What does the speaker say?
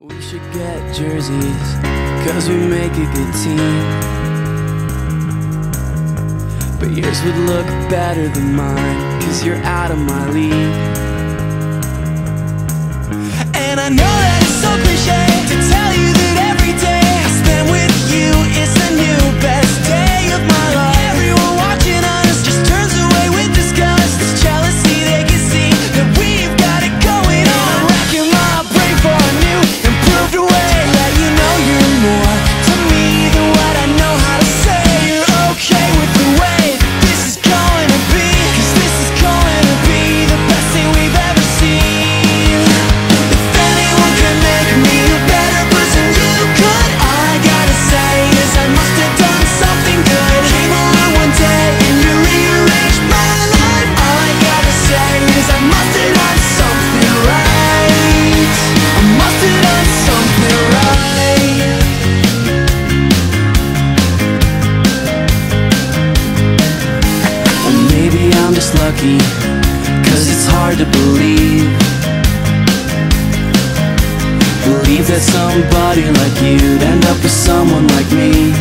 We should get jerseys, cause we make a good team. But yours would look better than mine, cause you're out of my league. And I know that it's so cliche to tell you that every day I spend with you is the new best day of my life. Everyone watching us just turns away with disgust. This jealousy, they can see that we've got it going on. I'm racking my brain for a new improved way. Let you know you're more to me than what I know how to say. You're okay with the way this is going to be, cause this is going to be the best thing we've ever seen. If anyone can make me a better person, you could. All I gotta say is I must have done something good. Came along one day and you rearranged my life. All I gotta say is I must have done something right. I must have done something right. Or maybe I'm just lucky, cause it's hard to believe that somebody like you'd end up with someone like me.